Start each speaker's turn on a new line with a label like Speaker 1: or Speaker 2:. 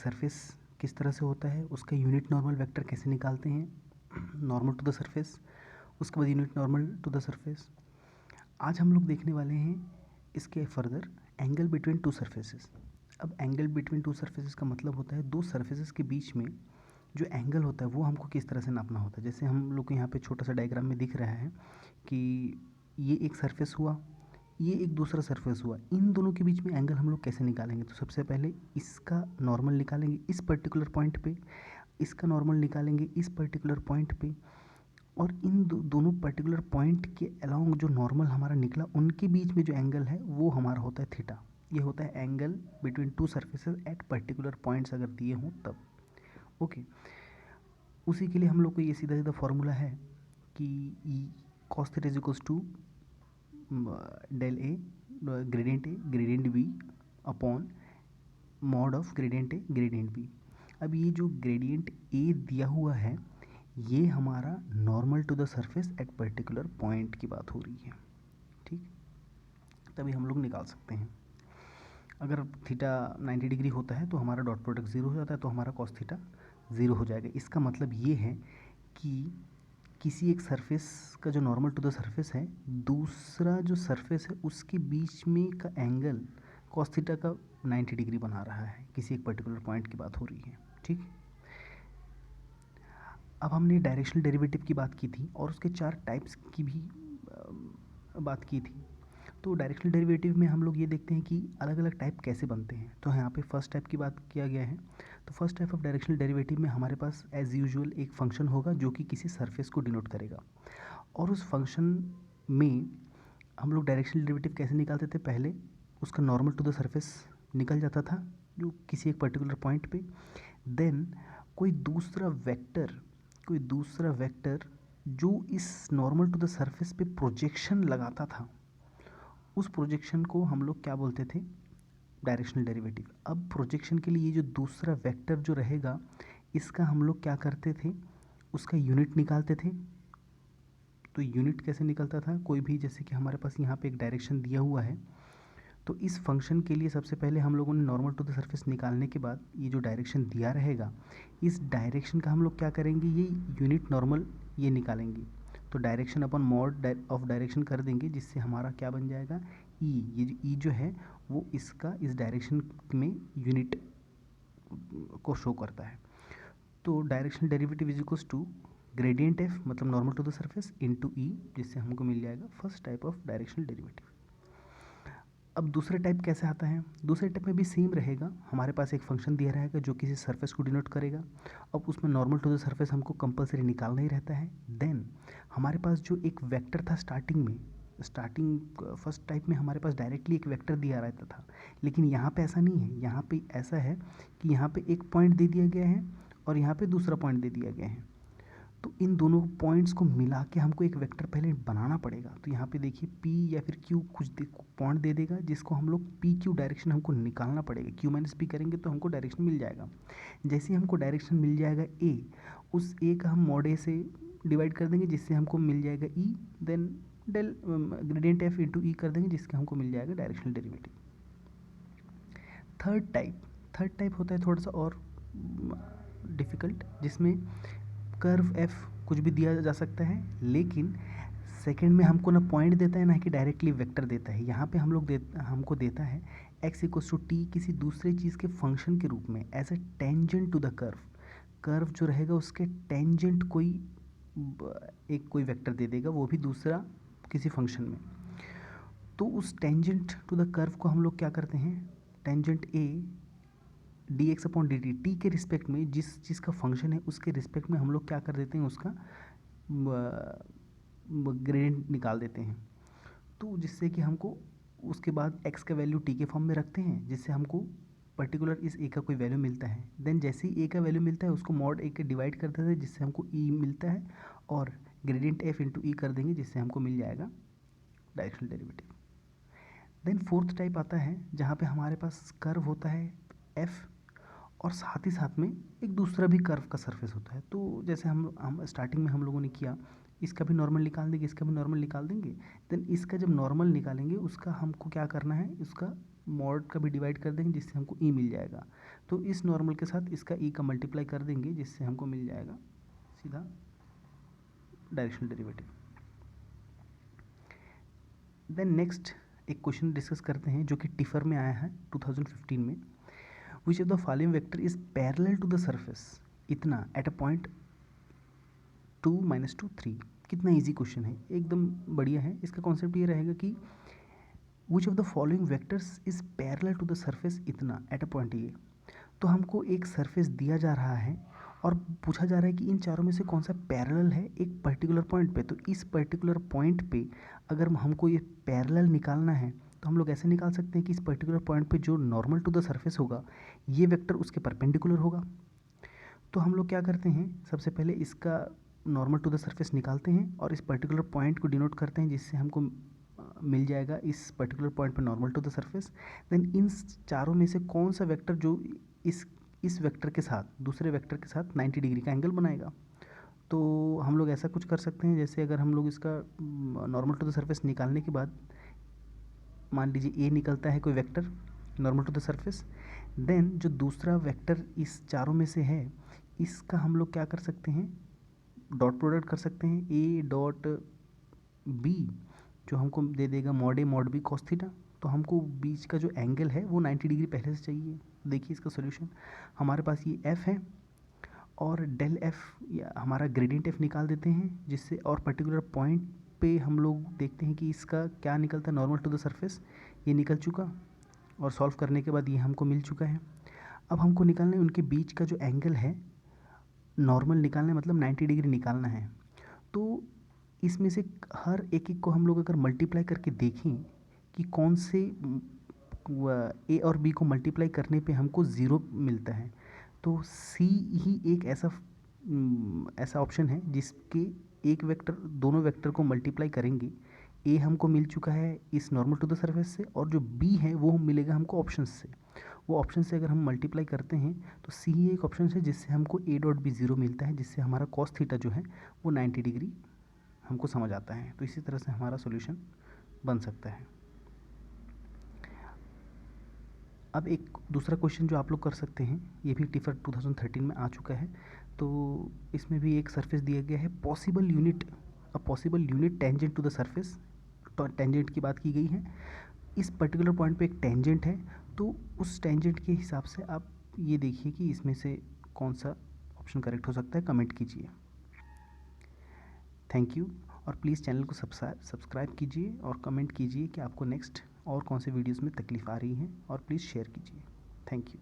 Speaker 1: Surface किस तरह से होता है, उसका यूनिट नॉर्मल वेक्टर कैसे निकालते हैं, नॉर्मल टू द सरफेस, उसके बाद unit normal to the surface. आज हम लोग देखने वाले हैं इसके further angle between two surfaces. अब एंगल बिटवीन टू सरफेसेस का मतलब होता है दो सरफेसेस के बीच में जो एंगल होता है वो हमको किस तरह से नापना होता है। जैसे हम लोग को यहाँ पे छोटा सा डायग्राम में दिख रहा है कि ये एक सरफेस हुआ, ये एक दूसरा सरफेस हुआ, इन दोनों के बीच में एंगल हम लोग कैसे निकालेंगे। तो सबसे पहले इसका नॉर्मल निकालेंगे इस पर्टिकुलर पॉइंट पे, इसका नॉर्मल निकालेंगे इस पर्टिकुलर पॉइंट पे, और इन दोनों पर्टिकुलर पॉइंट के अलोंग जो नॉर्मल हमारा निकला उनके बीच में जो एंगल है वो हमारा होता है थीटा। ये होता है angle between two surfaces at particular points अगर दिए हों तब। ओके, उसी के लिए हम लोग को ये सीधा सीधा फॉर्मूला है कि cos theta is equals to del A gradient B upon mod of gradient A gradient B. अब ये जो ग्रेडियंट ए दिया हुआ है ये हमारा normal to the surface at particular point की बात हो रही है, ठीक। तभी हम लोग निकाल सकते हैं। अगर थीटा 90 डिग्री होता है तो हमारा डॉट प्रोडक्ट 0 हो जाता है, तो हमारा कॉस थीटा 0 हो जाएगा। इसका मतलब ये है कि किसी एक सरफेस का जो नॉर्मल टू द सरफेस है, दूसरा जो सरफेस है उसके बीच में का एंगल कॉस थीटा का 90 डिग्री बना रहा है, किसी एक पर्टिकुलर पॉइंट की बात हो रही है, ठीक। अब हमने डायरेक्शनल डेरिवेटिव की बात की थी और उसके 4 टाइप्स की भी बात की थी। तो डायरेक्शनल डेरिवेटिव में हम लोग ये देखते हैं कि अलग अलग टाइप कैसे बनते हैं। तो यहाँ पे फर्स्ट टाइप की बात किया गया है। तो first type of directional derivative में हमारे पास एज यूजुअल एक फंक्शन होगा जो कि किसी सरफेस को डिनोट करेगा, और उस फंक्शन में हम लोग डायरेक्शनल डेरिवेटिव कैसे निकालते थे, पहले उसका नॉर्मल टू द सरफेस निकल जाता था जो किसी एक पर्टिकुलर पॉइंट पे, देन कोई दूसरा वेक्टर जो इस नॉर्मल टू द सरफेस पे प्रोजेक्शन लगाता था, उस प्रोजेक्शन को हम लोग क्या बोलते थे, डायरेक्शनल डेरिवेटिव। अब प्रोजेक्शन के लिए ये जो दूसरा वेक्टर जो रहेगा इसका हम लोग क्या करते थे, उसका यूनिट निकालते थे। तो यूनिट कैसे निकलता था, कोई भी, जैसे कि हमारे पास यहाँ पे एक डायरेक्शन दिया हुआ है, तो इस फंक्शन के लिए सबसे पहले हम लोगों ने नॉर्मल टू द सरफेस निकालने के बाद ये जो डायरेक्शन दिया रहेगा इस डायरेक्शन का हम लोग क्या करेंगे, ये यूनिट नॉर्मल ये निकालेंगे। तो direction upon mod of direction कर देंगे जिससे हमारा क्या बन जाएगा, ई। ये जो ई जो है वो इसका इस डायरेक्शन में यूनिट को शो करता है। तो directional derivative is equals to gradient F मतलब normal to the surface into E, जिससे हमको मिल जाएगा first type of directional derivative. अब दूसरे टाइप कैसे आता है, दूसरे टाइप में भी सेम रहेगा। हमारे पास एक फंक्शन दिया रहेगा जो किसी सरफेस को डिनोट करेगा। अब उसमें नॉर्मल टू द सरफेस हमको कंपलसरी निकालना ही रहता है। देन हमारे पास जो एक वेक्टर था स्टार्टिंग फर्स्ट टाइप में हमारे पास डायरेक्टली एक वेक्टर दिया रहता था, लेकिन यहाँ पे ऐसा नहीं है। यहाँ पे ऐसा है कि यहाँ पे एक पॉइंट दे दिया गया है और यहाँ पे दूसरा पॉइंट दे दिया गया है। तो इन दोनों पॉइंट्स को मिला के हमको एक वेक्टर पहले बनाना पड़ेगा। तो यहाँ पे देखिए P या फिर Q कुछ पॉइंट दे देगा जिसको हम लोग PQ डायरेक्शन हमको निकालना पड़ेगा। Q माइनस P करेंगे तो हमको डायरेक्शन मिल जाएगा। जैसे ही हमको डायरेक्शन मिल जाएगा A, उस A का हम मॉड A से डिवाइड कर देंगे जिससे हमको मिल जाएगा E, then del gradient F into E कर देंगे जिसके हमको मिल जाएगा डायरेक्शनल डेरिवेटिव। थर्ड टाइप होता है थोड़ा सा और डिफ़िकल्ट, जिसमें कर्व एफ कुछ भी दिया जा सकता है, लेकिन सेकंड में हमको ना पॉइंट देता है ना कि डायरेक्टली वेक्टर देता है। यहाँ पे हमको देता है x इक्वल्स टू टी किसी दूसरे चीज़ के फंक्शन के रूप में as a tangent to the curve जो रहेगा उसके टेंजेंट कोई वेक्टर दे देगा, वो भी दूसरा किसी फंक्शन में। तो उस टेंजेंट टू द कर्व को हम लोग क्या करते हैं, tangent A D x upon D T, T के रिस्पेक्ट में जिस चीज़ का फंक्शन है उसके रिस्पेक्ट में हम लोग क्या कर देते हैं, उसका ग्रेडियंट निकाल देते हैं। तो जिससे कि हमको उसके बाद x का वैल्यू t के फॉर्म में रखते हैं, जिससे हमको पर्टिकुलर इस a का कोई वैल्यू मिलता है। देन जैसे ही a का वैल्यू मिलता है उसको मॉड a के डिवाइड कर देते हैं जिससे हमको e मिलता है, और ग्रेडियंट f इंटू ई कर देंगे जिससे हमको मिल जाएगा directional derivative. Then fourth type आता है जहाँ पे हमारे पास कर्व होता है f और साथ ही साथ में एक दूसरा भी कर्व का सरफेस होता है। तो जैसे हम स्टार्टिंग में हम लोगों ने किया, इसका भी नॉर्मल निकाल देंगे, इसका भी नॉर्मल निकाल देंगे। देन इसका जब नॉर्मल निकालेंगे उसका हमको क्या करना है, उसका मॉड का भी डिवाइड कर देंगे जिससे हमको ई मिल जाएगा। तो इस नॉर्मल के साथ इसका ई का मल्टीप्लाई कर देंगे जिससे हमको मिल जाएगा सीधा डायरेक्शनल डेरिवेटिव। देन नेक्स्ट एक क्वेश्चन डिस्कस करते हैं जो कि टिफर में आया है 2015 में। Which of the following vector is parallel to the surface इतना एट अ पॉइंट 2 - 2 3। कितना इजी क्वेश्चन है, एकदम बढ़िया है। इसका कॉन्सेप्ट ये रहेगा कि which of the following vectors is parallel to the surface इतना एट अ पॉइंट ये। तो हमको एक सरफेस दिया जा रहा है और पूछा जा रहा है कि इन चारों में से कौन सा पैरेलल है एक पर्टिकुलर पॉइंट पे। तो इस पर्टिकुलर पॉइंट पे अगर हमको ये पैरेलल निकालना है तो हम लोग ऐसे निकाल सकते हैं कि इस पर्टिकुलर पॉइंट पे जो नॉर्मल टू द सरफेस होगा ये वेक्टर उसके परपेंडिकुलर होगा। तो हम लोग क्या करते हैं, सबसे पहले इसका नॉर्मल टू द सरफेस निकालते हैं और इस पर्टिकुलर पॉइंट को डिनोट करते हैं जिससे हमको मिल जाएगा इस पर्टिकुलर पॉइंट पे normal to the surface. Then इन चारों में से कौन सा वेक्टर जो इस वेक्टर के साथ दूसरे वेक्टर के साथ 90 डिग्री का एंगल बनाएगा। तो हम लोग ऐसा कुछ कर सकते हैं, जैसे अगर हम लोग इसका नॉर्मल टू द सरफेस निकालने के बाद मान लीजिए ए निकलता है कोई vector normal to the surface, then जो दूसरा वेक्टर इस चारों में से है इसका हम लोग क्या कर सकते हैं, डॉट प्रोडक्ट कर सकते हैं ए डॉट बी जो हमको दे देगा mod A mod B cos theta. तो हमको बीच का जो एंगल है वो 90 डिग्री पहले से चाहिए। देखिए इसका सॉल्यूशन, हमारे पास ये एफ है और डेल एफ या हमारा ग्रेडियंट एफ निकाल देते हैं जिससे, और पर्टिकुलर पॉइंट पे हम लोग देखते हैं कि इसका क्या निकलता है नॉर्मल टू द सरफेस, ये निकल चुका और सॉल्व करने के बाद ये हमको मिल चुका है। अब हमको निकालना है उनके बीच का जो एंगल है, नॉर्मल निकालना है मतलब 90 डिग्री निकालना है। तो इसमें से हर एक को हम लोग अगर मल्टीप्लाई करके देखें कि कौन से ए और बी को मल्टीप्लाई करने पे हमको ज़ीरो मिलता है, तो सी ही एक ऐसा ऑप्शन है जिसके एक वेक्टर दोनों वेक्टर को मल्टीप्लाई करेंगे। ए हमको मिल चुका है इस नॉर्मल टू द सरफेस से और जो बी है वो मिलेगा हमको ऑप्शन से। वो ऑप्शन से अगर हम मल्टीप्लाई करते हैं तो सी ही एक ऑप्शन है जिससे हमको ए डॉट बी ज़ीरो मिलता है, जिससे हमारा कॉस थीटा जो है वो 90 डिग्री हमको समझ आता है। तो इसी तरह से हमारा सॉल्यूशन बन सकता है। अब एक दूसरा क्वेश्चन जो आप लोग कर सकते हैं, ये भी टिफर 2013 में आ चुका है। तो इसमें भी एक सरफेस दिया गया है, possible unit tangent to the surface. तो टेंजेंट की बात की गई है, इस पर्टिकुलर पॉइंट पे एक टेंजेंट है। तो उस टेंजेंट के हिसाब से आप ये देखिए कि इसमें से कौन सा ऑप्शन करेक्ट हो सकता है, कमेंट कीजिए। Thank you. और प्लीज़ चैनल को सब्सक्राइब कीजिए और कमेंट कीजिए कि आपको नेक्स्ट और कौन से वीडियोस में तकलीफ़ आ रही है, और प्लीज़ शेयर कीजिए। Thank you.